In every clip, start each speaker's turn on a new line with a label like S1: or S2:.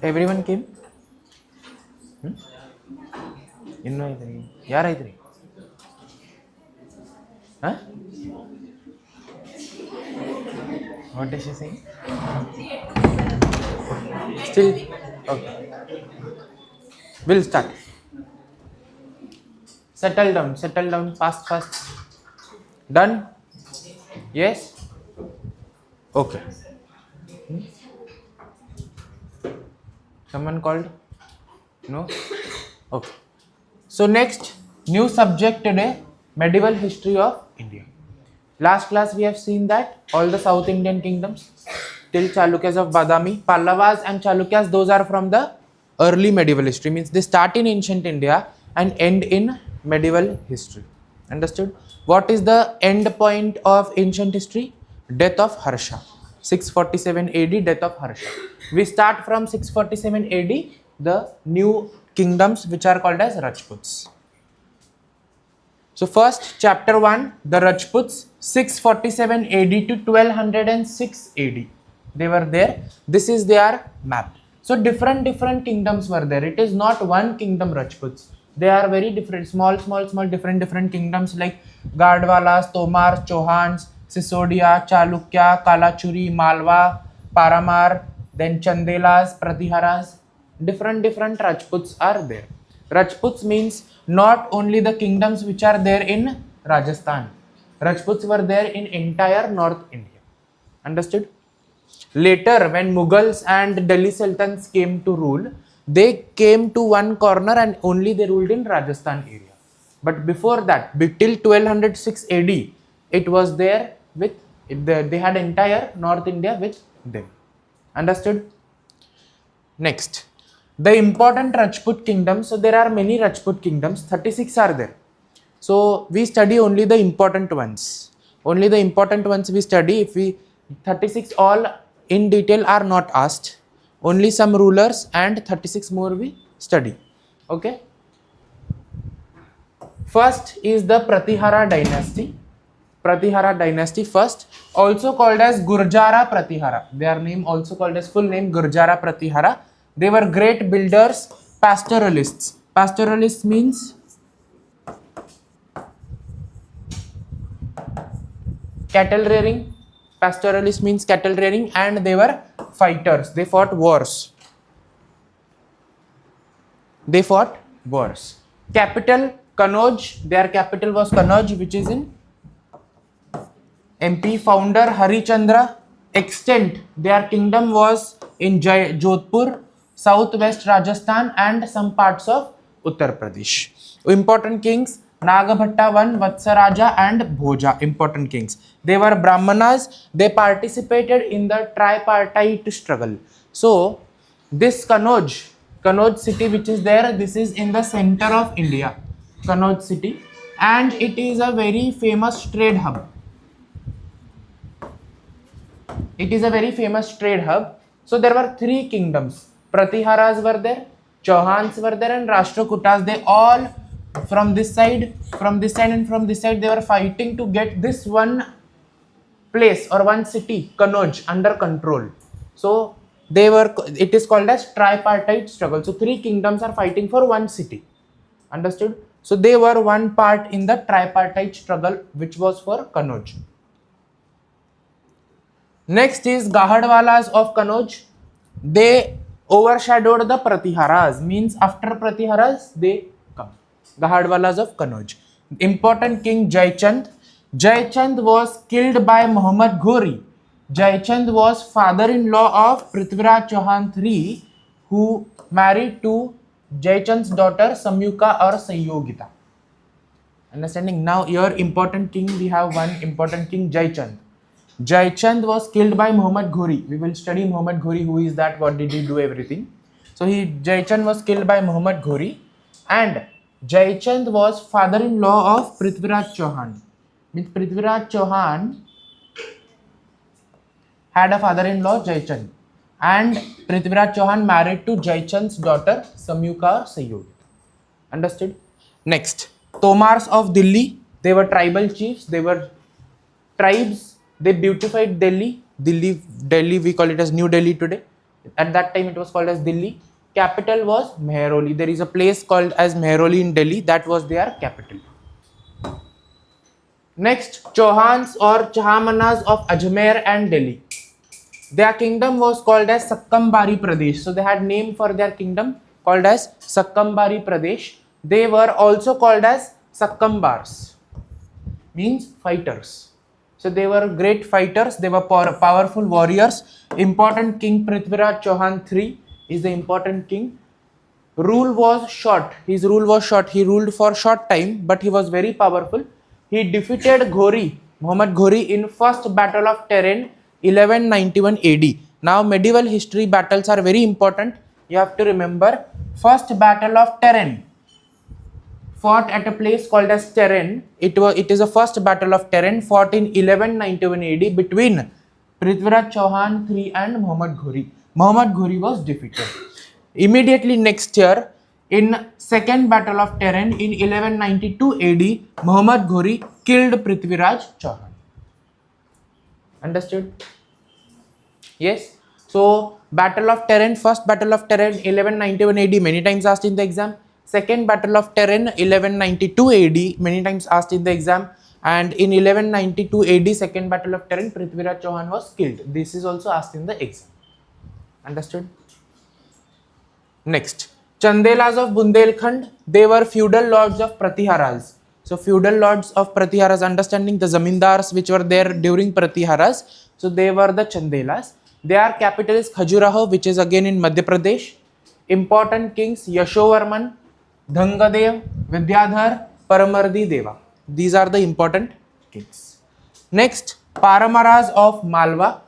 S1: Everyone came? ಇನ್ನೂ ಐತ್ರಿ ಯಾರೈತ್ರಿ ಹಾಂ what is she saying still okay will start settle down fast done yes okay someone called no okay so next new subject today medieval history of India. Last class we have seen that all the South Indian kingdoms till Chalukyas of Badami, Pallavas and Chalukyas, those are from the early medieval history, means they start in ancient India and end in medieval history. Understood? What is the end point of ancient history? Death of Harsha. 647 AD, death of Harsha. We start from 647 AD, the new kingdoms which are called as Rajputs. So first, chapter 1, the Rajputs, 647 AD to 1206 AD. They were there. This is their map. So different kingdoms were there. It is not one kingdom Rajputs. They are very different, small different kingdoms like Gardwalas, Tomars, Chauhans, Sisodia, Chalukya, Kalachuri, Malwa, Paramar, then Chandelas, Pratiharas. Different Rajputs are there. Rajputs means not only the kingdoms which are there in Rajasthan. Rajputs were there in entire North India. Understood? Later, when Mughals and Delhi Sultans came to rule, they came to one corner and only they ruled in Rajasthan area. But before that, till 1206 AD, it was there with, they had entire North India with them. Understood? Next, the important Rajput kingdoms. So there are many Rajput kingdoms, 36 are there. So we study only the important ones. Only the important ones we study. If we 36 all in detail are not asked. Only some rulers and 36 more we study. Okay. First is the Pratihara dynasty. Pratihara dynasty first, also called as Gurjara Pratihara. Their name also called as full name Gurjara Pratihara. They were great builders, pastoralists. Pastoralists means cattle rearing. Pastoralists means cattle rearing, and they were fighters. They fought wars. Capital Kannauj. Their capital was Kannauj, which is in MP. Founder Harichandra. Extent, their kingdom was in Jodhpur, southwest Rajasthan and some parts of Uttar Pradesh. Important kings, Nagabhatta I, Vatsaraja and Bhoja, important kings. They were Brahmanas. They participated in the tripartite struggle. So this Kannauj city which is there, this is in the center of India, Kannauj city, and it is a very famous trade hub. So there were three kingdoms. Pratiharas were there, Chauhans were there, and Rashtrakutas. They all from this side and from this side, they were fighting to get this one place or one city, Kannauj, under control. So it is called as tripartite struggle. So three kingdoms are fighting for one city. Understood? So they were one part in the tripartite struggle, which was for Kannauj. Next is Gahadwalas of Kannauj. They overshadowed the Pratiharas, means after Pratiharas they come. Gahadwalas of Kannauj. Important king Jaichand. Jaichand was killed by Muhammad Ghori. Jaichand was father-in-law of Prithviraj Chauhan III, who married to Jaichand's daughter Samyuka or Sanyogita. Understanding? Now your important king, we have one important king, Jaichand. Jaichand was killed by Muhammad Ghori. We will study Muhammad Ghori, who is that, what did he do, everything. So Jaichand was killed by Muhammad Ghori, and Jaichand was father-in-law of Prithviraj Chauhan. Means Prithviraj Chauhan had a father-in-law Jaichand, and Prithviraj Chauhan married to Jaichand's daughter Samyuka Sayud. Understood? Next, Tomars of Delhi. They were tribal chiefs. They were tribes. They beautified Delhi. Delhi. We call it as New Delhi today. At that time, it was called as Delhi. Capital was Mehroli. There is a place called as Mehroli in Delhi. That was their capital. Next, Chauhans or Chahamanas of Ajmer and Delhi. Their kingdom was called as Sakkambari Pradesh. So they had name for their kingdom called as Sakkambari Pradesh. They were also called as Sakkambars, means fighters. So they were great fighters. They were powerful warriors. Important king Prithviraj Chauhan III is the important king. Rule was short. His rule was short. He ruled for short time, but he was very powerful. He defeated Ghori, Muhammad Ghori, in first battle of Terrain 1191 AD. Now medieval history battles are very important. You have to remember first battle of Terrain fought at a place called as Terrain. It is the first battle of Terrain fought in 1191 AD between Prithviraj Chauhan III and Muhammad Ghori. Muhammad Ghori was defeated. Immediately next year, in second battle of Terrain in 1192 AD, Muhammad Ghori killed Prithviraj Chauhan. Understood? Yes. So battle of Terrain, first battle of Terrain 1191 AD, many times asked in the exam. Second battle of Terrain 1192 AD, many times asked in the exam. And in 1192 AD, second battle of Terrain, Prithviraj Chauhan was killed. This is also asked in the exam. Understood? Next, Chandelas of Bundelkhand, they were feudal lords of Pratiharas. So feudal lords of Pratiharas, understanding the zamindars which were there during Pratiharas. So they were the Chandelas. Their capital is Khajuraho, which is again in Madhya Pradesh. Important kings Yashovarman, Dhangadev, Vidyadhar, Paramardi Deva. These are the important kings. Next, Paramaras of Malwa.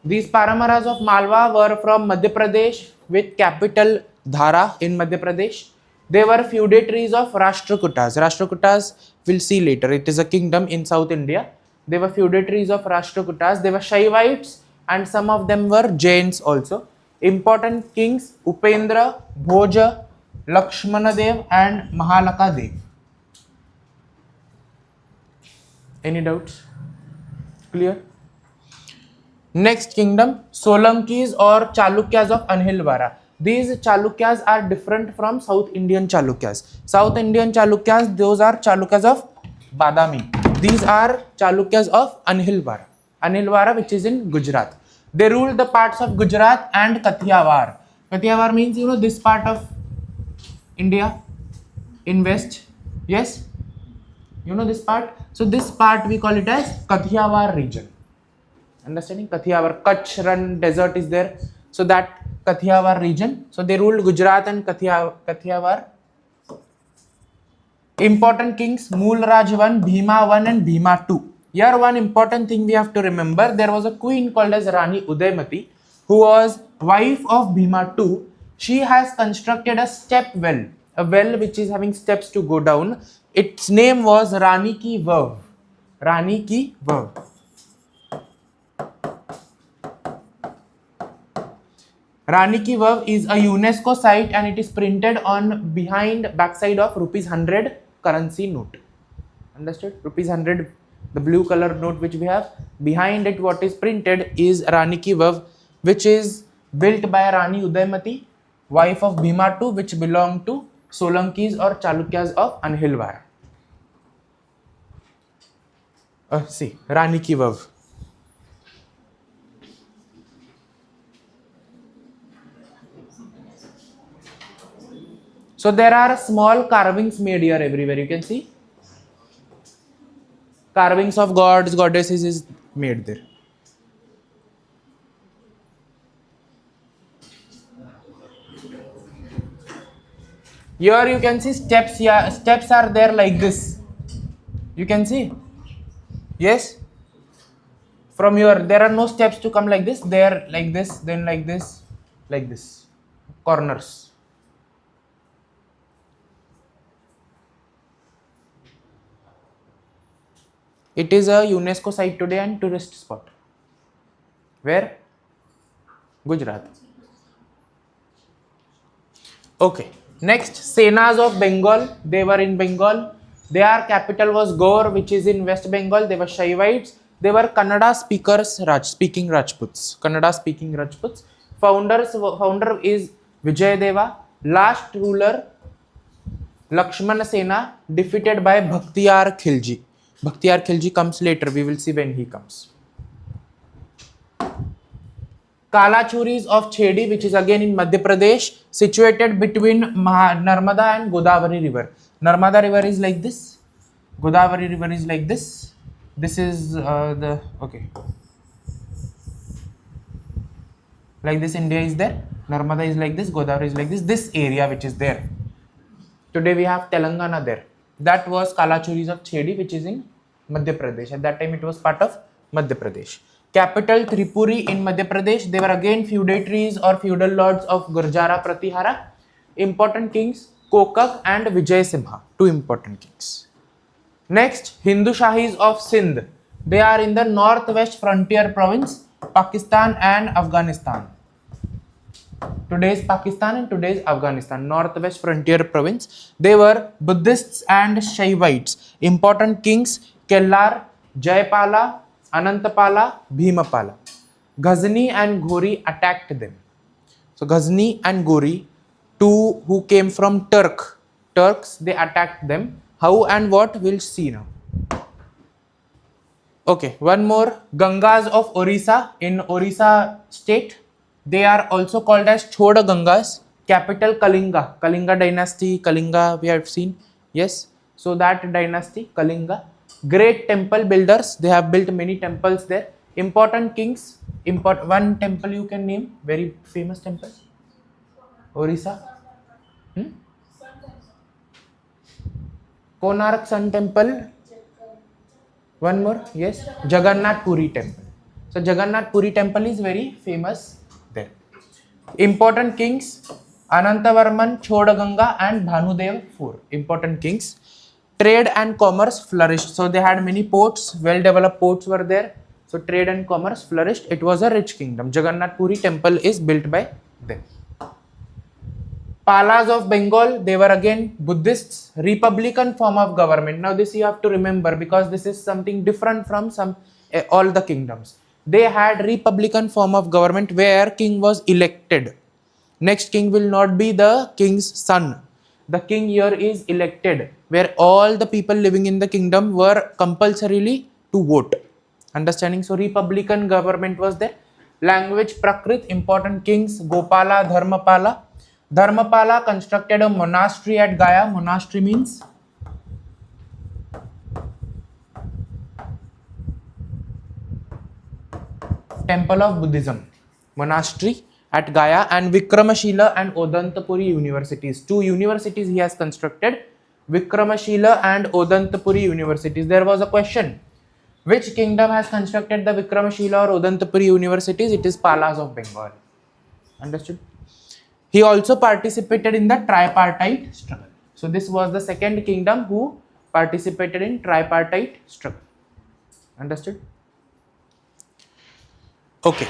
S1: These Paramaras of Malwa were from Madhya Pradesh with capital Dhara in Madhya Pradesh. They were feudatories of Rashtrakutas. Rashtrakutas we'll see later. It is a kingdom in South India. They were feudatories of Rashtrakutas. They were Shaivites and some of them were Jains also. Important kings Upendra, Bhoja, Lakshmanadev and Mahalakadev. Any doubts? Clear? Next kingdom, Solankis or Chalukyas of Anhilwara. These Chalukyas are different from South Indian Chalukyas. South Indian Chalukyas, those are Chalukyas of Badami. These are Chalukyas of Anhilwara. Anhilwara, which is in Gujarat. They ruled the parts of Gujarat and Kathiawar. Kathiawar means, you know, this part of India in west. Yes? You know this part? So this part we call it as Kathiawar region. Understanding? Kathiawar, Kutch Ran desert is there. So that Kathiawar region. So they ruled Gujarat and Kathiawar. Important kings Moolraj I, Bhima I and Bhima II. Here one important thing we have to remember. There was a queen called as Rani Udaymati who was wife of Bhima II. She has constructed a step well. A well which is having steps to go down. Its name was Rani Ki Vav. Rani Ki Vav. Rani Ki Vav is a UNESCO site and it is printed on behind backside of rupees 100 currency note. Understood? Rupees 100, the blue color note which we have. Behind it what is printed is Rani Ki Vav, which is built by Rani Udaymati, wife of Bhima II, which belonged to Solankis or Chalukyas of Anhilwara. See, Rani Ki Vav. So there are small carvings made here everywhere. You can see carvings of gods, goddesses is made there. Here you can see steps. Yeah, steps are there like this. You can see. Yes. From here, there are no steps to come like this. They are like this, then like this, like this. corners. It is a UNESCO site today and tourist spot. Where? Gujarat. Okay. Next, Senas of Bengal. They were in Bengal. Their capital was Gaur, which is in West Bengal. They were Shaivites. They were Kannada speaking Rajputs. Kannada speaking Rajputs. Founder is Vijayadeva. Last ruler Lakshmana Sena, defeated by Bhaktiyar Khilji. Bhaktiyar Khilji comes later. We will see when he comes. Kalachuris of Chedi, which is again in Madhya Pradesh, situated between Narmada and Godavari river. Narmada river is like this. Godavari river is like this. This is like this. India is there. Narmada is like this. Godavari is like this. This area which is there. Today we have Telangana there. That was Kalachuris of Chedi, which is in Madhya Pradesh. At that time it was part of Madhya Pradesh. Capital Tripuri in Madhya Pradesh. They were again feudatories or feudal lords of Gurjara Pratihara. Important kings Kokak and Vijay Simha. Two important kings. Next, Hindu Shahis of Sindh. They are in the northwest frontier province, Pakistan and Afghanistan. Today's Pakistan and today's Afghanistan, northwest frontier province. They were Buddhists and Shaivites. Important kings Kellar, Jayapala, Anantapala, Bhimapala. Ghazni and Ghori attacked them. So Ghazni and Ghori, two who came from Turks, they attacked them. How and what we'll see now. Okay, one more. Gangas of Orissa in Orissa state. They are also called as Choda Gangas. Capital Kalinga. Kalinga dynasty. Kalinga we have seen. Yes. So that dynasty, Kalinga. Great temple builders. They have built many temples there. Important kings. One temple you can name. Very famous temple. Orissa. Konark Sun Temple. One more. Yes. Jagannath Puri Temple. So Jagannath Puri Temple is very famous there. Important kings Anantavarman, Chodaganga and Bhanudev IV. Important kings. Trade and commerce flourished. So they had many ports, well developed ports were there. So trade and commerce flourished. It was a rich kingdom. Jagannath Puri temple is built by them. Palas of Bengal, they were again Buddhists, republican form of government. Now this you have to remember because this is something different from all the kingdoms. They had republican form of government where king was elected. Next king will not be the king's son. The king here is elected, where all the people living in the kingdom were compulsorily to vote. Understanding? So republican government was there. Language Prakrit, important kings Gopala, Dharmapala. Dharmapala constructed a monastery at Gaya. Monastery means temple of Buddhism. Monastery at Gaya, and Vikramashila and Odantapuri universities. Two universities he has constructed, Vikramashila and Odantapuri universities. There was a question, which kingdom has constructed the Vikramashila or Odantapuri universities? It is Palas of Bengal. Understood? He also participated in the tripartite struggle. So this was the second kingdom who participated in tripartite struggle. Understood? Okay.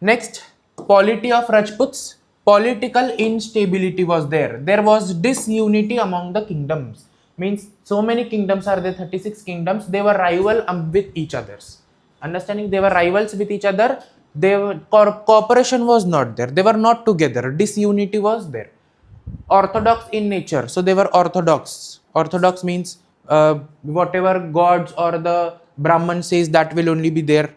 S1: Next, polity of Rajputs. Political instability was there. There was disunity among the kingdoms. Means so many kingdoms are there, 36 kingdoms. They were rival with each others. Understanding? They were rivals with each other. Cooperation was not there. They were not together. Disunity was there. Orthodox in nature. So they were orthodox. Orthodox means whatever gods or the Brahman says, that will only be there.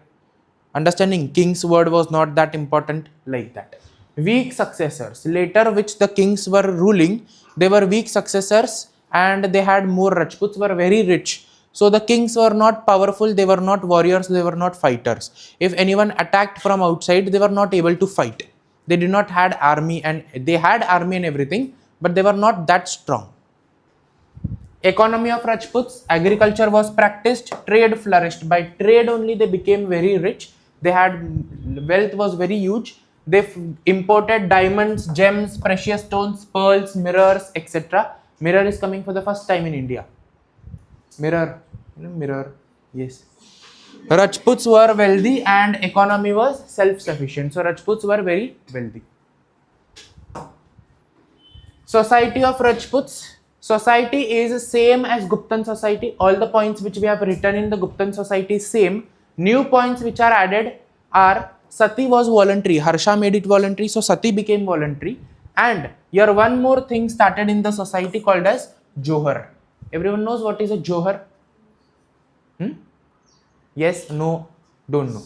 S1: Understanding? King's word was not that important like that. Weak successors. Later, which the kings were ruling, they were weak successors and they had more. Rajputs were very rich. So the kings were not powerful, they were not warriors, they were not fighters. If anyone attacked from outside, they were not able to fight. They did not had army, and they had army and everything, but they were not that strong. Economy of Rajputs, agriculture was practiced, trade flourished. By trade only they became very rich. They had wealth was very huge. They imported diamonds, gems, precious stones, pearls, mirrors, etc. Mirror is coming for the first time in India. Mirror, mirror, yes. Rajputs were wealthy and economy was self-sufficient. So Rajputs were very wealthy. Society of Rajputs. Society is same as Guptan society. All the points which we have written in the Guptan society is same. New points which are added are Sati was voluntary. Harsha made it voluntary, so Sati became voluntary. And here one more thing started in the society called as Johar. Everyone knows what is a Johar? Yes, no, don't know.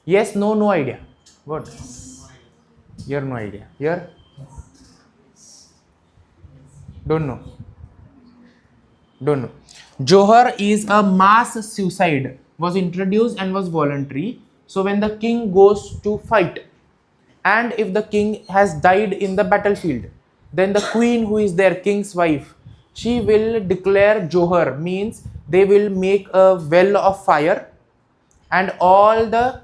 S1: Yes, no, no idea. What? Here no idea. Here? Don't know. Don't know. Johar is a mass suicide. Was introduced and was voluntary. So when the king goes to fight, and if the king has died in the battlefield, then the queen who is their king's wife, she will declare Johar, means they will make a well of fire, and all the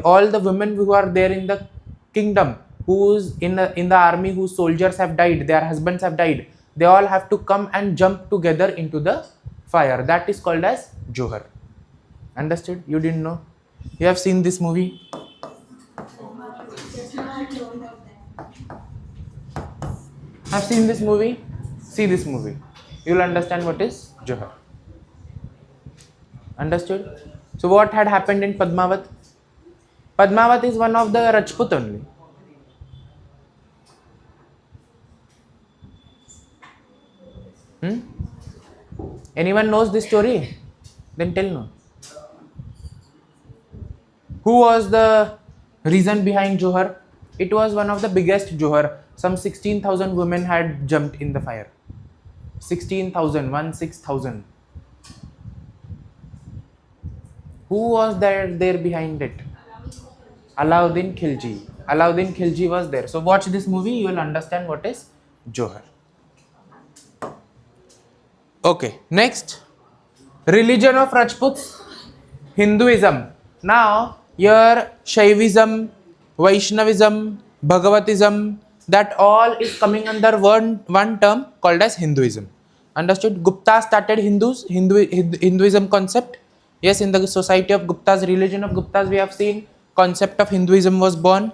S1: all the women who are there in the kingdom, who's in the army, whose soldiers have died, their husbands have died, they all have to come and jump together into the fire. That is called as Johar. Understood? You didn't know? You have seen this movie? Have seen this movie? See this movie. You will understand what is Johar. Understood? So what had happened in Padmavat? Padmavat is one of the Rajput only. Anyone knows this story? Then tell no. Who was the reason behind Johar? It was one of the biggest Johar. Some 16,000 women had jumped in the fire. 16,000, 16,000. Who was there behind it? Alauddin Khilji. Alauddin Khilji was there. So watch this movie, you will understand what is Johar. Okay, next. Religion of Rajputs, Hinduism. Now, here Shaivism, Vaishnavism, Bhagavatism, that all is coming under one term called as Hinduism. Understood? Gupta started Hinduism concept. Yes, in the society of Guptas, religion of Guptas, we have seen concept of Hinduism was born.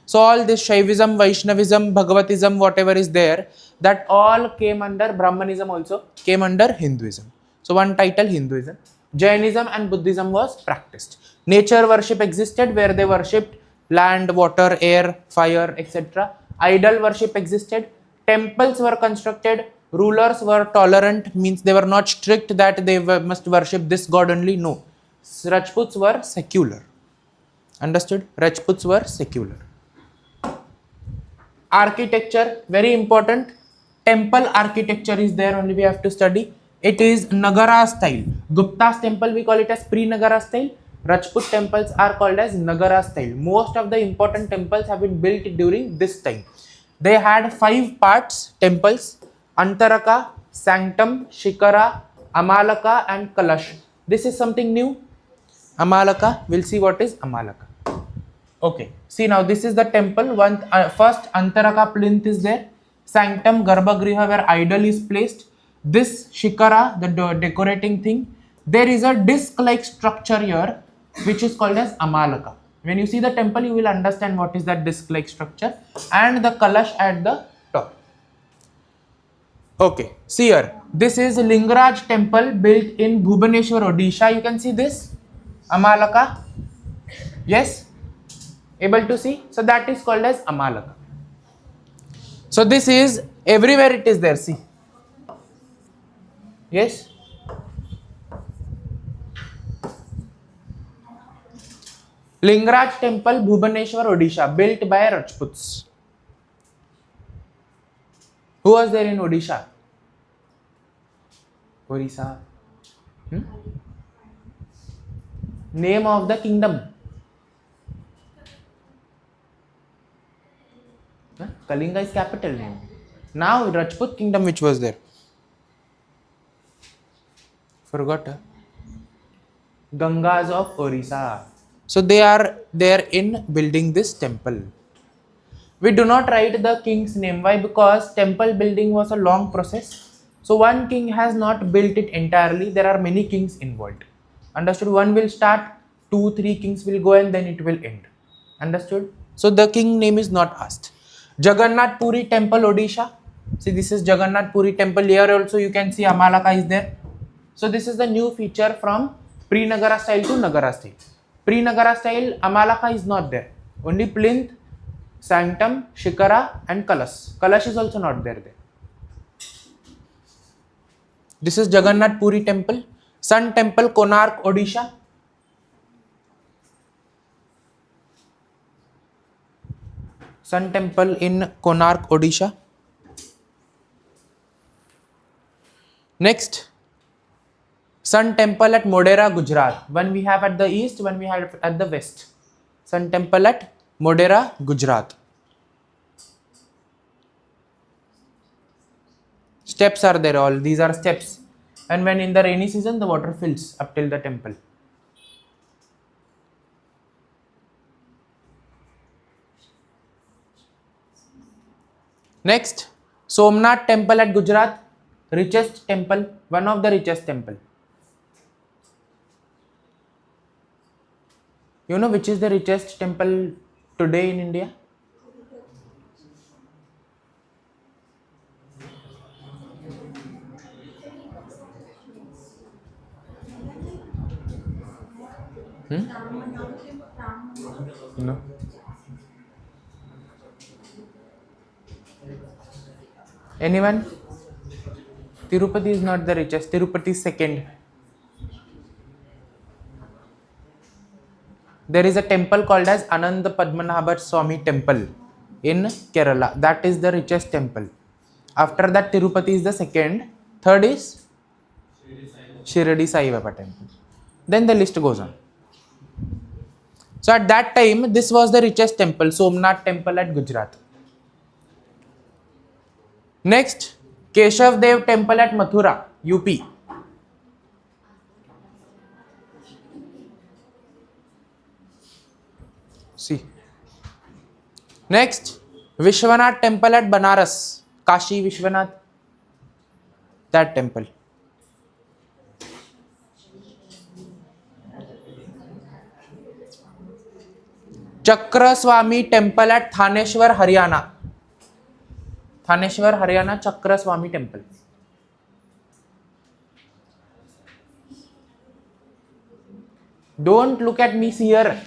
S1: So all this Shaivism, Vaishnavism, Bhagavatism, whatever is there, that all came under Brahmanism, also came under Hinduism. So one title, Hinduism. Jainism and Buddhism was practiced. Nature worship existed, where they worshipped land, water, air, fire, etc. Idol worship existed. Temples were constructed. Rulers were tolerant, means they were not strict that they must worship this god only. No. Rajputs were secular. Understood? Rajputs were secular. Architecture, very important. Temple architecture is there only, we have to study. It is Nagara style. Gupta's temple, we call it as pre-Nagara style. Rajput temples are called as Nagara style. Most of the important temples have been built during this time. They had 5 parts temples: Antaraka, Sanctum, Shikara, Amalaka and Kalash. This is something new. Amalaka, we'll see what is Amalaka. Okay, see now this is the temple. First Antaraka plinth is there. Sanctum, Garbhagriha, where idol is placed. This Shikara, the decorating thing. There is a disc-like structure here, which is called as Amalaka. When you see the temple, you will understand what is that disc-like structure. And the Kalash at the top. Okay, see here. This is Lingaraj temple built in Bhubaneswar, Odisha. You can see this Amalaka. Yes? Able to see? So that is called as Amalaka. So this is everywhere it is there. See. Yes? Lingaraj temple, Bhubaneswar, Odisha, built by Rajputs. Who was there in Odisha? Orissa. Name of the kingdom. Kalinga is capital name. Now Rajput kingdom, which was there? Forgot. Gangas of Orissa. So they are there in building this temple. We do not write the king's name. Why? Because temple building was a long process. So one king has not built it entirely. There are many kings involved. Understood? One will start, 2, 3 kings will go, and then it will end. Understood? So the king name is not asked. Jagannath Puri temple, Odisha. See, this is Jagannath Puri temple. Here also you can see Amalaka is there. So this is the new feature from pre-Nagara style to Nagara style. Pre-Nagara style, Amalaka is not there. Only plinth, sanctum, shikara and kalash. Kalash is also not there. This is Jagannath Puri temple. Sun temple, Konark, Odisha. Sun temple in Konark, Odisha. Next, Sun temple at Modera, Gujarat. One we have at the east, one we have at the west. Sun temple at Modera, Gujarat. Steps are there, all these are steps. And when in the rainy season, the water fills up till the temple. Next, Somnath temple at Gujarat, richest temple, one of the richest temple. You know which is the richest temple today in India? No. Anyone? Tirupati is not the richest. Tirupati is second. There is a temple called as Ananda Padmanabha Swami temple in Kerala. That is the richest temple. After that, Tirupati is the second. Third is Shirdi Sai Baba temple. Then the list goes on. So at that time, this was the richest temple, Somnath temple at Gujarat. Next, Keshav Dev temple at Mathura, UP. See. Next, Vishwanath temple at Banaras, Kashi Vishwanath. That temple. Chakra Swami temple at Thaneshwar, Haryana. Thaneshwar, Haryana, Chakra Swami temple. Don't look at me, seer.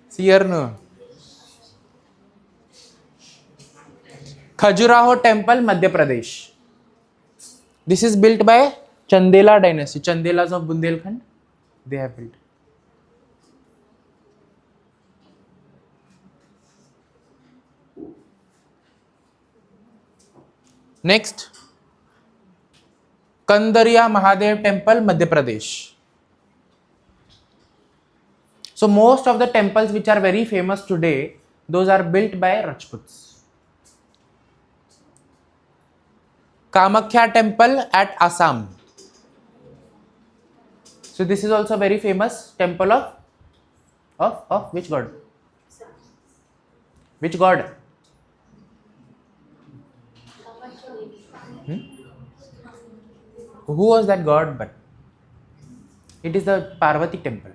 S1: Seer no. Khajuraho temple, Madhya Pradesh. This is built by Chandela dynasty. Chandelas of Bundelkhand. They have built. Next, Kandariya Mahadev temple, Madhya Pradesh. So most of the temples which are very famous today, those are built by Rajputs. Kamakhya temple at Assam. So this is also very famous temple of which god? Which god? Who was that god? But it is the Parvati temple.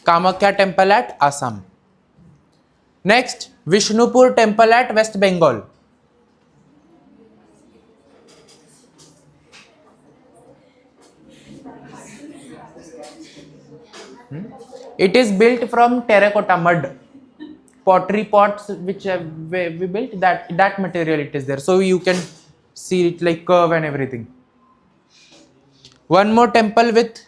S1: Kamakhya temple at Assam. Next, Vishnupur temple at West Bengal. It is built from terracotta mud. Pottery pots which we built, that material it is there. So you can see it like curve and everything. One more temple with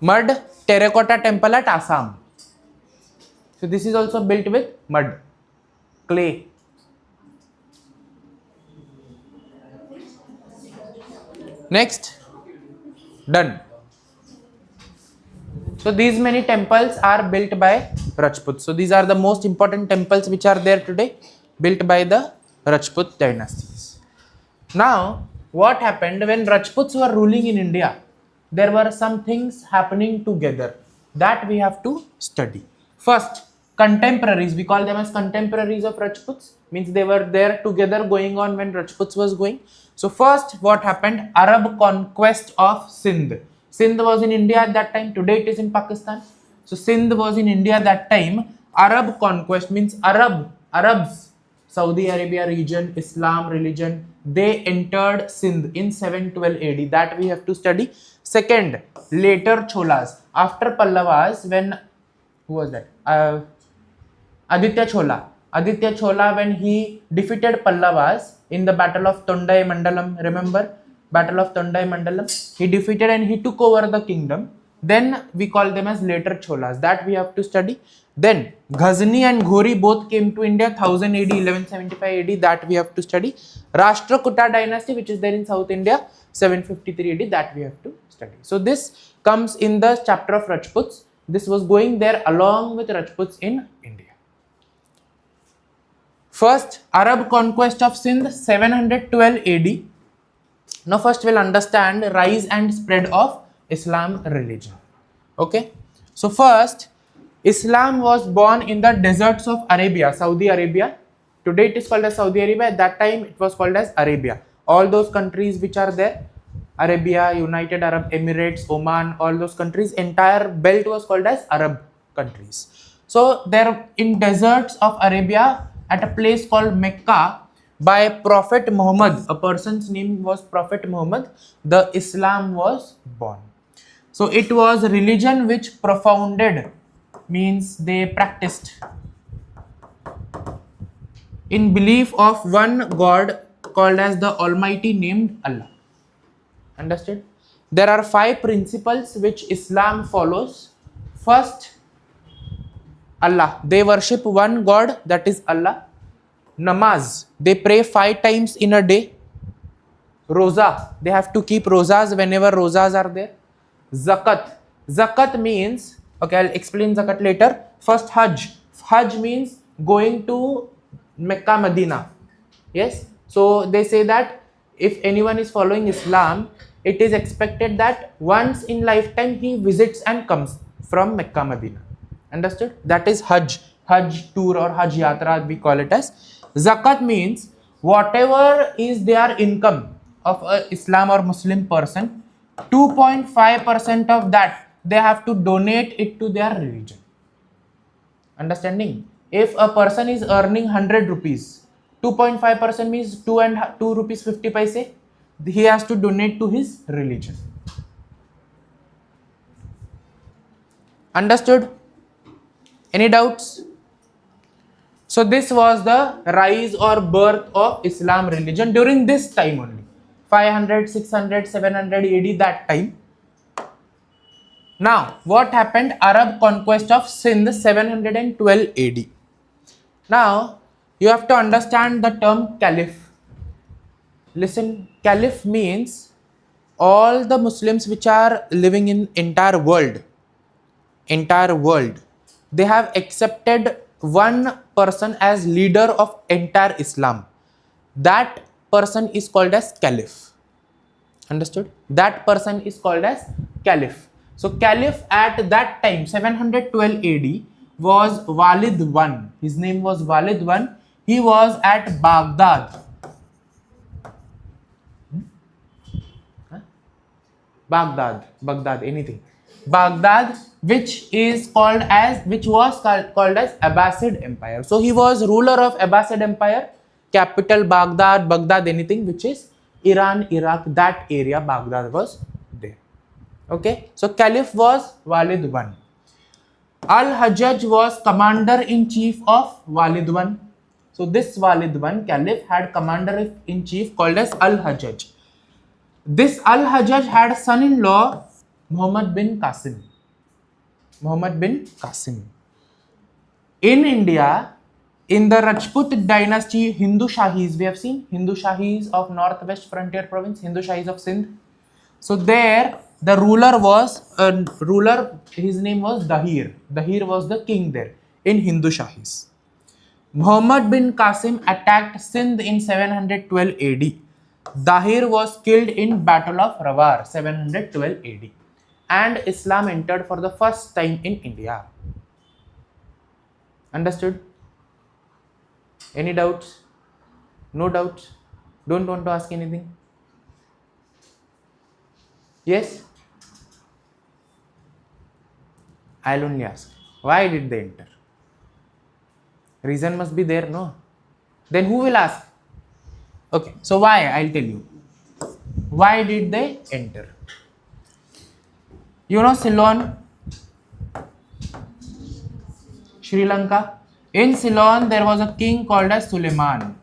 S1: mud, terracotta temple at Assam. So this is also built with mud, clay. Next, done. So these many temples are built by Rajputs. So these are the most important temples which are there today, built by the Rajput dynasties. Now, what happened when Rajputs were ruling in India? There were some things happening together that we have to study. First, contemporaries, we call them as contemporaries of Rajputs, means they were there together going on when Rajputs was going. So first, what happened? Arab conquest of Sindh. Sindh was in India at that time, today it is in Pakistan. So Sindh was in India that time. Arab conquest means Arabs, Saudi Arabia region, Islam religion, they entered Sindh in 712 AD. That we have to study. Second, later Cholas. After Pallavas, when, who was that? Aditya Chola. Aditya Chola, when he defeated Pallavas in the Battle of Tondai Mandalam, remember? Battle of Tondai Mandalam. He defeated and he took over the kingdom. Then we call them as later Cholas. That we have to study. Then Ghazni and Ghori both came to India 1000 AD, 1175 AD. That we have to study. Rashtrakuta dynasty, which is there in South India, 753 AD. That we have to study. So this comes in the chapter of Rajputs. This was going there along with Rajputs in India. First, Arab conquest of Sindh, 712 AD. Now first we'll understand rise and spread of Islam religion. Okay. So first, Islam was born in the deserts of Arabia, Saudi Arabia. Today it is called as Saudi Arabia. At that time it was called as Arabia. All those countries which are there, Arabia, United Arab Emirates, Oman, all those countries, entire belt was called as Arab countries. So there in deserts of Arabia at a place called Mecca, by Prophet Muhammad, a person's name was Prophet Muhammad, the Islam was born. So it was a religion which profounded, means they practiced in belief of one God called as the Almighty, named Allah. Understood? There are 5 principles which Islam follows. First, Allah. They worship one God, that is Allah. Namaz. They pray 5 times in a day. Roza. They have to keep rozas whenever rozas are there. Zakat. Zakat means, okay, I'll explain zakat later. First, Hajj. Hajj means going to Mecca, Medina. Yes. So they say that if anyone is following Islam, it is expected that once in lifetime he visits and comes from Mecca, Medina. Understood? That is Hajj. Hajj tour or Hajj yatra we call it as. Zakat means whatever is their income of a Islam or Muslim person, 2.5% of that they have to donate it to their religion. Understanding? If a person is earning 100 rupees, 2.5% means 2 rupees 50 paise, he has to donate to his religion. Understood? Any doubts? So this was the rise or birth of Islam religion during this time only. 500, 600, 700 AD, that time. Now, what happened? Arab conquest of Sindh, 712 AD. Now, you have to understand the term caliph. Listen, caliph means all the Muslims which are living in entire world, they have accepted one person as leader of entire Islam. That person is called as caliph. Understood? That person is called as caliph. So caliph at that time, 712 AD, was Walid I. His name was Walid I. He was at Baghdad. Baghdad, anything. Baghdad, which was called as Abbasid Empire. So he was ruler of Abbasid Empire, capital Baghdad, anything which is Iran, Iraq, that area, Baghdad was there. Okay, so Caliph was Walid I. Al-Hajjaj was commander-in-chief of Walid I. So this Walid I, Caliph, had commander-in-chief called as Al-Hajjaj. This Al-Hajjaj had a son-in-law, Muhammad bin Qasim. In India, in the Rajput dynasty, Hindu Shahis, we have seen Hindu Shahis of Northwest Frontier Province, Hindu Shahis of Sindh. So there, the ruler was, his name was Dahir. Dahir was the king there in Hindu Shahis. Muhammad bin Qasim attacked Sindh in 712 AD. Dahir was killed in Battle of Rawar 712 AD. And Islam entered for the first time in India. Understood? Any doubts? No doubts? Don't want to ask anything? Yes? I'll only ask. Why did they enter? Reason must be there, no? Then who will ask? Okay, so why? I'll tell you. Why did they enter? You know Ceylon, Sri Lanka? In Ceylon, there was a king called as Suleiman.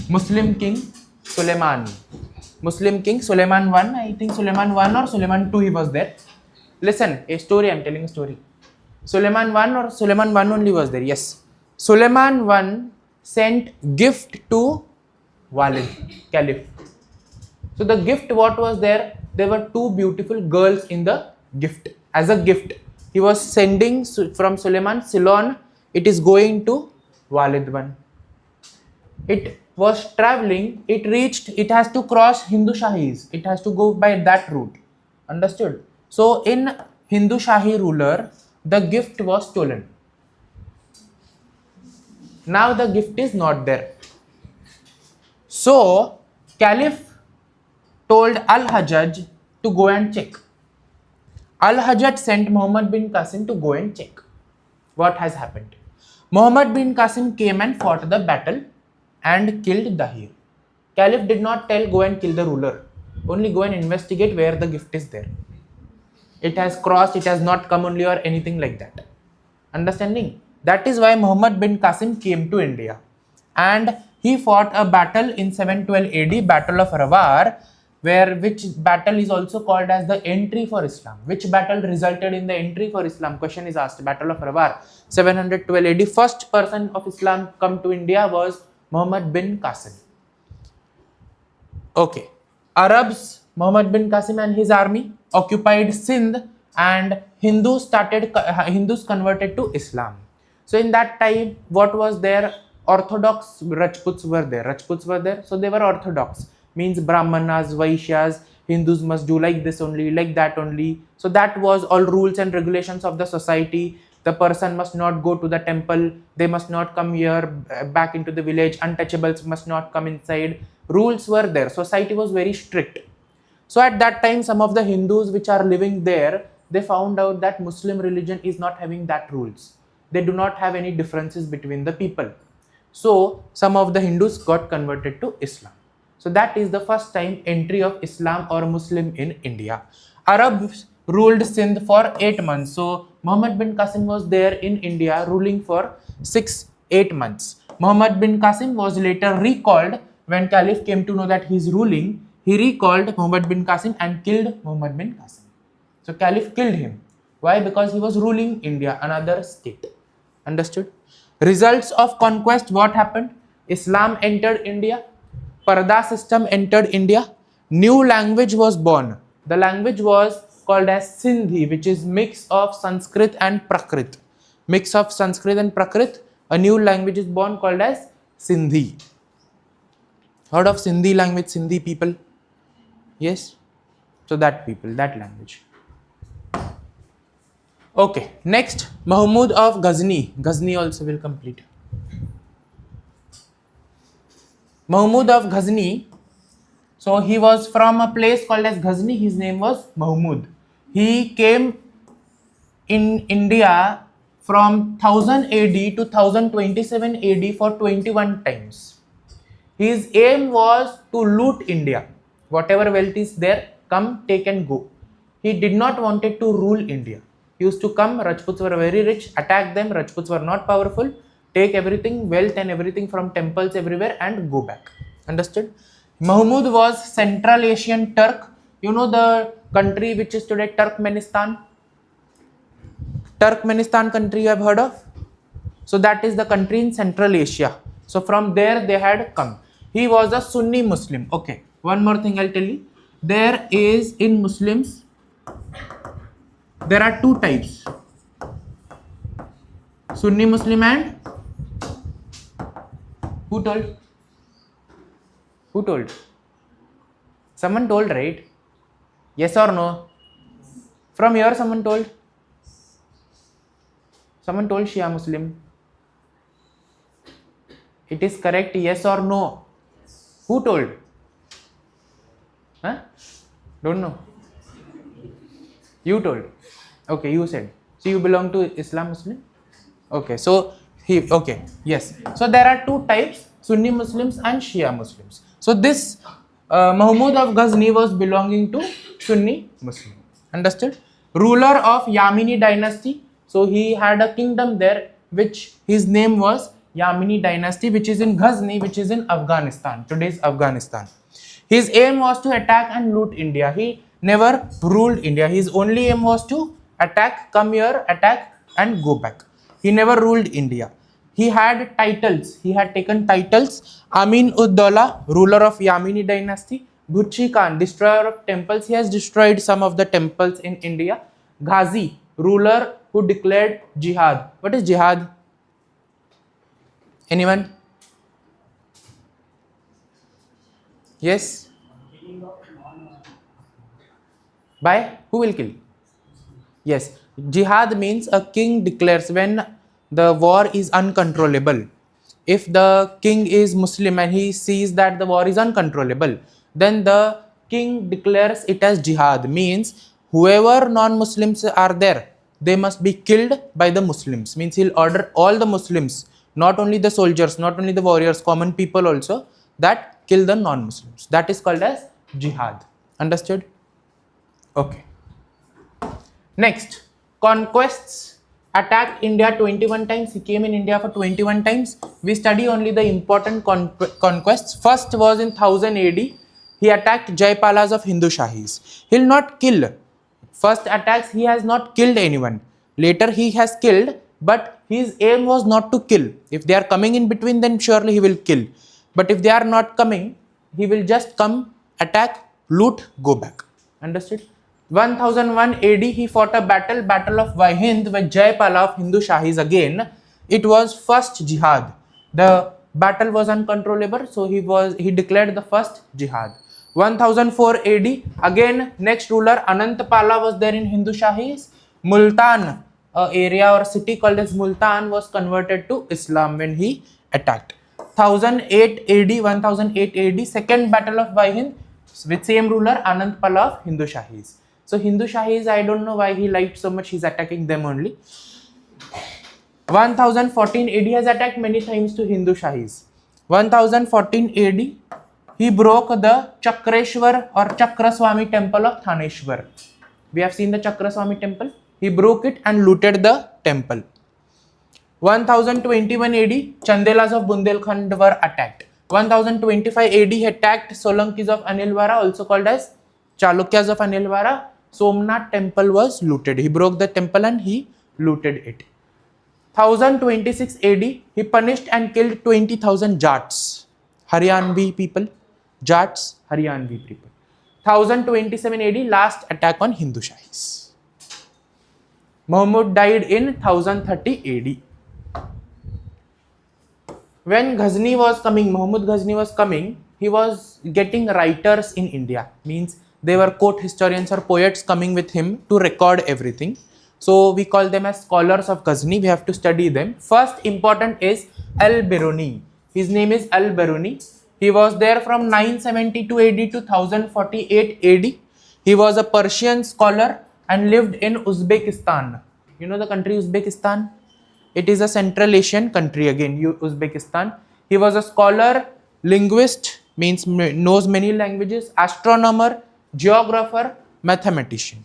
S1: Muslim king Suleiman. Muslim king Suleiman 1, I think Suleiman 1 or Suleiman 2 he was there. Listen, a story, I'm telling a story. Suleiman 1 or Suleiman 1 only was there, yes. Suleiman 1 sent gift to Walid, Caliph. So the gift what was there? There were two beautiful girls in the gift. As a gift, he was sending from Suleiman, Ceylon, it is going to Walid 1. It was traveling, it has to cross Hindu Shahis. It has to go by that route. Understood? So in Hindu Shahi ruler, the gift was stolen. Now the gift is not there. So Caliph told Al-Hajjaj to go and check. Al-Hajjaj sent Muhammad bin Qasim to go and check what has happened. Muhammad bin Qasim came and fought the battle and killed Dahir. Caliph did not tell go and kill the ruler, only go and investigate where the gift is there. It has crossed, it has not come only or anything like that. Understanding? That is why Muhammad bin Qasim came to India and he fought a battle in 712 AD, Battle of Rawar, which battle is also called as the entry for Islam. Which battle resulted in the entry for Islam? Question is asked. Battle of Rawar, 712 AD. First person of Islam come to India was Muhammad bin Qasim. Okay. Arabs, Muhammad bin Qasim and his army occupied Sindh and Hindus converted to Islam. So in that time, what was there? Orthodox Rajputs were there. So they were orthodox. Means Brahmanas, Vaishyas, Hindus must do like this only, like that only. So that was all rules and regulations of the society. The person must not go to the temple. They must not come here back into the village. Untouchables must not come inside. Rules were there. Society was very strict. So at that time, some of the Hindus which are living there, they found out that Muslim religion is not having that rules. They do not have any differences between the people. So some of the Hindus got converted to Islam. So that is the first time entry of Islam or Muslim in India. Arabs ruled Sindh for 8 months. So Muhammad bin Qasim was there in India ruling for 6-8 months. Muhammad bin Qasim was later recalled when Caliph came to know that he is ruling. He recalled Muhammad bin Qasim and killed Muhammad bin Qasim. So Caliph killed him. Why? Because he was ruling India, another state. Understood? Results of conquest, what happened? Islam entered India. Parda system entered India. New language was born. The language was called as Sindhi, which is mix of Sanskrit and Prakrit. Mix of Sanskrit and Prakrit. A new language is born called as Sindhi. Heard of Sindhi language, Sindhi people? Yes? So that people, that language. Okay, next, Mahmud of Ghazni. Ghazni also will complete. Mahmud of Ghazni, so he was from a place called as Ghazni. His name was Mahmud. He came in India from 1000 AD to 1027 AD for 21 times. His aim was to loot India. Whatever wealth is there, come, take and go. He did not wanted to rule India. He used to come, Rajputs were very rich, attack them, Rajputs were not powerful, take everything, wealth and everything from temples everywhere and go back. Understood? Mahmud was Central Asian Turk. You know the country which is today Turkmenistan? Turkmenistan country you have heard of? So that is the country in Central Asia. So from there they had come. He was a Sunni Muslim. Okay, one more thing I'll tell you. There is in Muslims, there are two types. Sunni Muslim and Who told? Who told? Someone told, right? Yes or no? From here someone told? Someone told Shia Muslim. It is correct, yes or no? Who told? Huh? Don't know. You told. Okay, you said. So you belong to Islam Muslim? Okay, so okay, yes. So there are two types, Sunni Muslims and Shia Muslims. So this Mahmud of Ghazni was belonging to Sunni Muslim. Understood? Ruler of Yamini dynasty. So he had a kingdom there, which his name was Yamini dynasty, which is in Ghazni, which is in Afghanistan, today's Afghanistan. His aim was to attack and loot India. He never ruled India. His only aim was to attack, come here, attack and go back. He never ruled India. He had titles. He had taken titles. Amin ud Daula, ruler of Yamini dynasty. Bhuchi Khan, destroyer of temples. He has destroyed some of the temples in India. Ghazi, ruler who declared jihad. What is jihad? Anyone? Yes? By who will kill? Yes. Jihad means a king declares when the war is uncontrollable. If the king is Muslim and he sees that the war is uncontrollable, then the king declares it as jihad. Means whoever non-Muslims are there, they must be killed by the Muslims. Means he'll order all the Muslims, not only the soldiers, not only the warriors, common people also, that kill the non-Muslims. That is called as jihad. Understood? Okay. Next, conquests. Attacked India 21 times. He came in India for 21 times. We study only the important conquests. First was in 1000 AD. He attacked Jaipalas of Hindu Shahis. He'll not kill. First attacks, he has not killed anyone. Later he has killed, but his aim was not to kill. If they are coming in between, then surely he will kill. But if they are not coming, he will just come, attack, loot, go back. Understood? 1001 AD, he fought a battle of Vaihind with Jaipala of Hindu Shahis again. It was first jihad. The battle was uncontrollable, so he declared the first jihad. 1004 AD, again next ruler Anantapala was there in Hindu Shahis. Multan, a area or city called as Multan, was converted to Islam when he attacked. 1008 AD, second battle of Vaihind with same ruler Anantapala of Hindu Shahis. So Hindu Shahis, I don't know why he liked so much, he's attacking them only. 1014 AD has attacked many times to Hindu Shahis. 1014 AD, he broke the Chakreshwar or Chakraswamy temple of Thaneshwar. We have seen the Chakraswamy temple. He broke it and looted the temple. 1021 AD, Chandelas of Bundelkhand were attacked. 1025 AD, he attacked Solankis of Anilwara, also called as Chalukyas of Anilwara. Somnath temple was looted. He broke the temple and he looted it. 1026 AD, he punished and killed 20,000 Jats, Haryanvi people. Jats, Haryanvi people. 1027 AD, last attack on Hindu Shahis. Muhammad died in 1030 AD. When Ghazni was coming, Muhammad Ghazni was coming, he was getting writers in India. Means they were court historians or poets coming with him to record everything. So we call them as scholars of Ghazni. We have to study them. First important is Al-Biruni. His name is Al-Biruni. He was there from 972 AD to 1048 AD. He was a Persian scholar and lived in Uzbekistan. You know the country Uzbekistan? It is a Central Asian country again, Uzbekistan. He was a scholar, linguist, means knows many languages, astronomer, geographer, mathematician.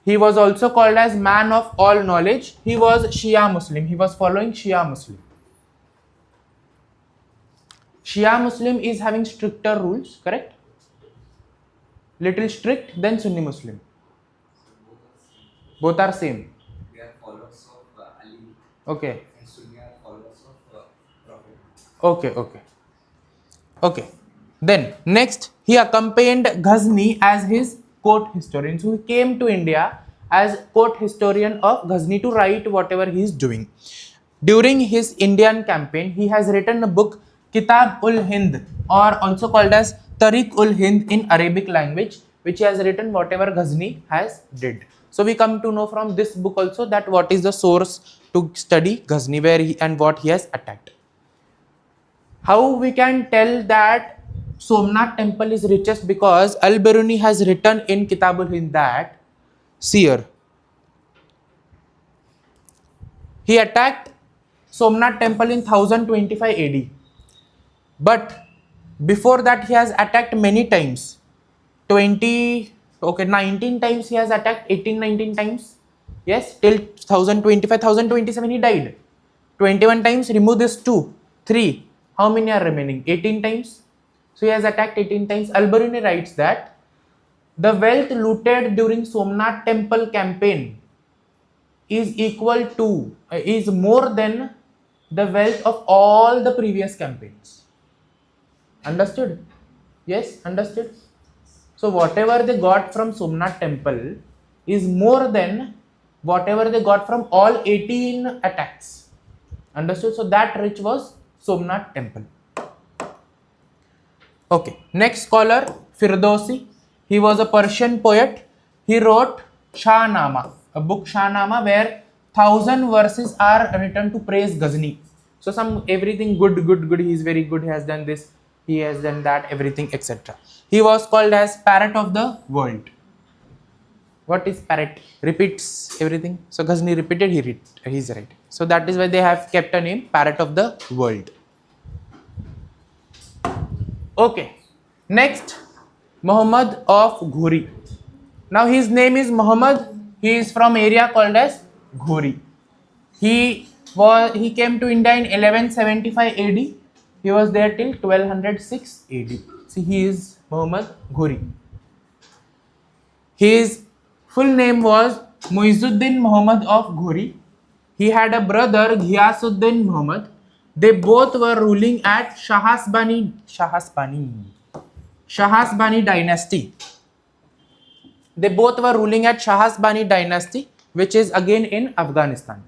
S1: He was also called as man of all knowledge. He was Shia Muslim. He was following Shia Muslim. Shia Muslim is having stricter rules, correct? Little strict than Sunni Muslim. Both are same.
S2: They are followers of Ali.
S1: Okay.
S2: And Sunni are followers of Prophet.
S1: Okay. Then next, he accompanied Ghazni as his court historian. So he came to India as court historian of Ghazni to write whatever he is doing. During his Indian campaign, he has written a book Kitab ul Hind, or also called as Tariq ul Hind in Arabic language, which he has written whatever Ghazni has did. So we come to know from this book also that what is the source to study Ghazni, where he and what he has attacked. How we can tell that Somnath temple is richest? Because Al-Biruni has written in Kitab ul Hind that, see here, he attacked Somnath temple in 1025 AD. But before that he has attacked many times. 19 times he has attacked, 18, 19 times. Yes, till 1025, 1027 he died. 21 times, remove this 2, 3. How many are remaining? 18 times. So he has attacked 18 times. Al-Biruni writes that the wealth looted during Somnath temple campaign is equal to, is more than the wealth of all the previous campaigns. Understood? Yes, understood. So whatever they got from Somnath temple is more than whatever they got from all 18 attacks. Understood? So that rich was Somnath temple. Okay, next scholar, Firdausi. He was a Persian poet. He wrote Shahnama, a book Shahnama, where 1000 verses are written to praise Ghazni. So some everything good, he is very good, he has done this, he has done that, everything, etc. He was called as parrot of the world. What is parrot? Repeats everything. So Ghazni repeated, he's right. So that is why they have kept a name, parrot of the world. Okay, next, Muhammad of Ghori. Now his name is Muhammad. He is from area called as Ghori. He came to India in 1175 AD. He was there till 1206 AD. See, he is Muhammad Ghori. His full name was Muizuddin Muhammad of Ghori. He had a brother, Ghiyasuddin Muhammad. They both were ruling at Shahasbani dynasty. They both were ruling at Shahasbani dynasty, which is again in Afghanistan.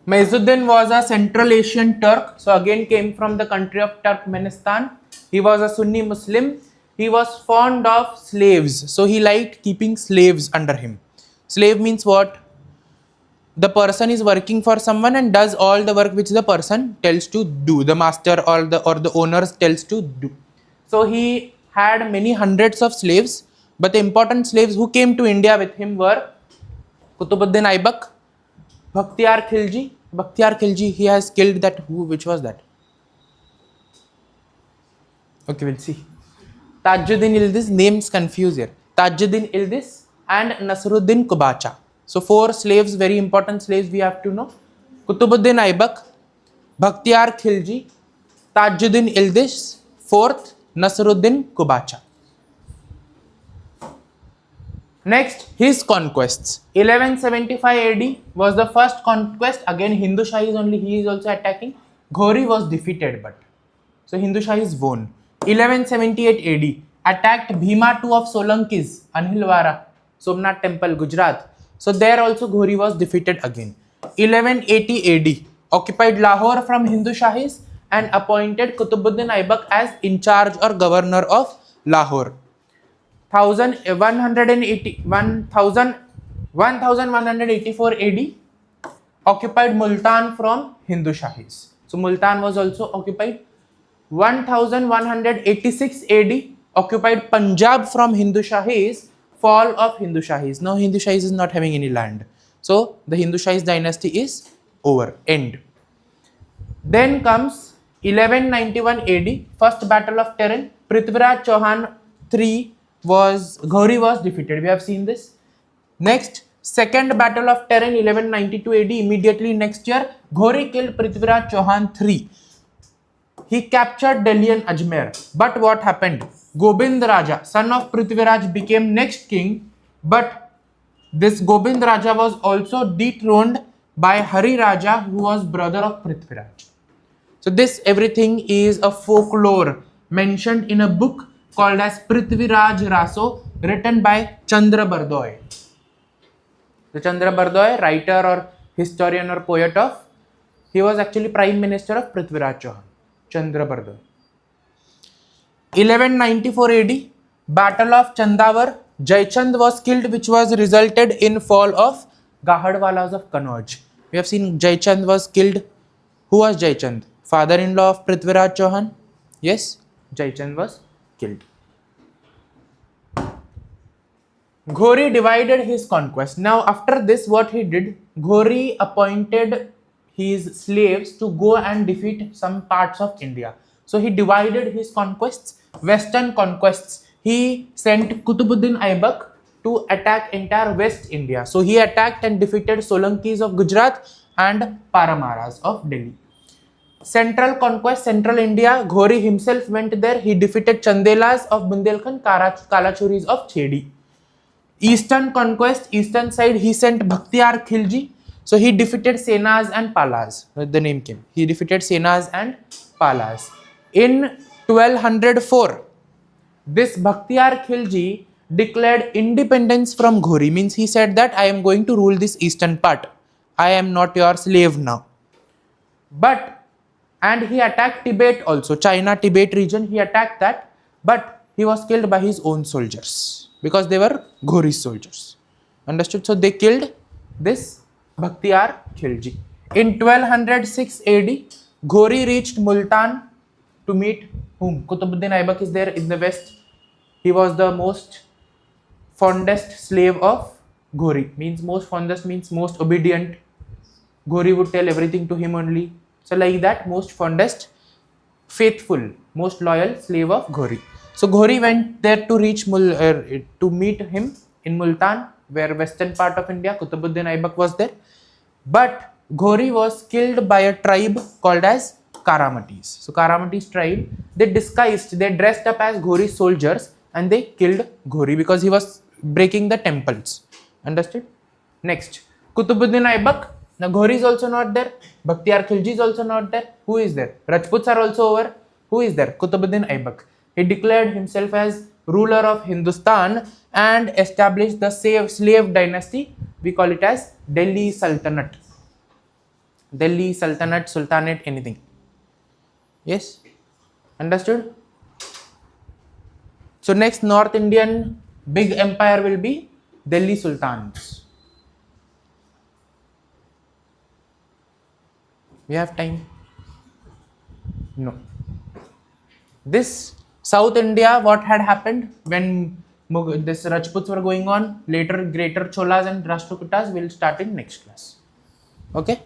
S1: Muizuddin was a Central Asian Turk, so again came from the country of Turkmenistan. He was a Sunni Muslim. He was fond of slaves, so he liked keeping slaves under him. Slave means what? The person is working for someone and does all the work which the person tells to do, the master or the owners tells to do. So he had many hundreds of slaves, but the important slaves who came to India with him were Qutbuddin Aibak, Bakhtiyar Khilji. Bakhtiyar Khilji, he has killed that, which was that? Okay, we'll see. Tajuddin Ildiz, names confuse here. Tajuddin Ildiz and Nasruddin Kubacha. So 4 slaves, very important slaves we have to know. Qutbuddin Aibak, Bakhtiyar Khilji, Tajuddin Ildiz, 4th Nasruddin Kubacha. Next, his conquests. 1175 AD was the first conquest. Again, Hindu Shahi is only, he is also attacking. Ghori was defeated, but so Hindu Shahi is won. 1178 AD, attacked Bhima II of Solankis, Anhilwara, Somnath temple, Gujarat. So there also Ghori was defeated again. 1180 AD, occupied Lahore from Hindu Shahis and appointed Qutbuddin Aibak as in charge or governor of Lahore. 1184 AD, occupied Multan from Hindu Shahis. So Multan was also occupied. 1186 AD, occupied Punjab from Hindu Shahis, fall of Hindu Shahis. Now Hindu Shahis is not having any land. So the Hindu Shahis dynasty is over, end. Then comes 1191 AD, first battle of Tehran. Prithviraj Chauhan III Ghori was defeated. We have seen this. Next, second battle of Tehran, 1192 AD, immediately next year, Ghori killed Prithviraj Chauhan III. He captured Delhi and Ajmer. But what happened? Gobind Raja, son of Prithviraj, became next king, but this Gobind Raja was also dethroned by Hari Raja, who was brother of Prithviraj. So this everything is a folklore mentioned in a book called as Prithviraj Raso, written by Chandra Bardoy. The Chandra Bardoy, writer or historian or poet of, he was actually prime minister of Prithviraj Chauhan, Chandra Bardhan. 1194 AD, Battle of Chandavar, Jaichand was killed, which was resulted in fall of Gahadwalas of Kannauj. We have seen Jaichand was killed. Who was Jaichand? Father-in-law of Prithviraj Chauhan. Yes, Jaichand was killed. Ghori divided his conquest. Now after this, what he did, Ghori appointed his slaves to go and defeat some parts of India. So he divided his conquests, western conquests. He sent Kutubuddin Aibak to attack entire West India. So he attacked and defeated Solankis of Gujarat and Paramaras of Delhi. Central conquest, central India, Ghori himself went there. He defeated Chandelas of Bundelkhand, Kalachuris of Chedi. Eastern conquest, eastern side, he sent Bhaktiyar Khilji. So he defeated Senas and Palas. The name came. He defeated Senas and Palas. In 1204, this Bhaktiyar Khilji declared independence from Ghori. Means he said that I am going to rule this eastern part. I am not your slave now. And he attacked Tibet also, China, Tibet region, he attacked that. But he was killed by his own soldiers because they were Ghori soldiers. Understood? So they killed this Bhaktiyar Khilji. In 1206 AD, Ghori reached Multan to meet whom? Kutubuddin Aibak is there in the west. He was the most fondest slave of Ghori. Means most fondest means most obedient. Ghori would tell everything to him only. So like that, most fondest, faithful, most loyal slave of Ghori. So Ghori went there to reach to meet him in Multan, where western part of India, Kutubuddin Aibak was there. But Ghori was killed by a tribe called as Karamatis. So Karamatis tribe, they dressed up as Ghori soldiers and they killed Ghori because he was breaking the temples. Understood? Next, Kutubuddin Aibak. Now Ghori is also not there. Bhaktiyar Khilji is also not there. Who is there? Rajputs are also over. Who is there? Kutubuddin Aibak. He declared himself as ruler of Hindustan and established the slave dynasty. We call it as Delhi Sultanate. Delhi Sultanate, Sultanate, anything. Yes? Understood? So next North Indian big empire will be Delhi Sultans. We have time? No. This South India, what had happened when this Rajputs were going on, later greater Cholas and Rashtrakutas will start in next class. Okay?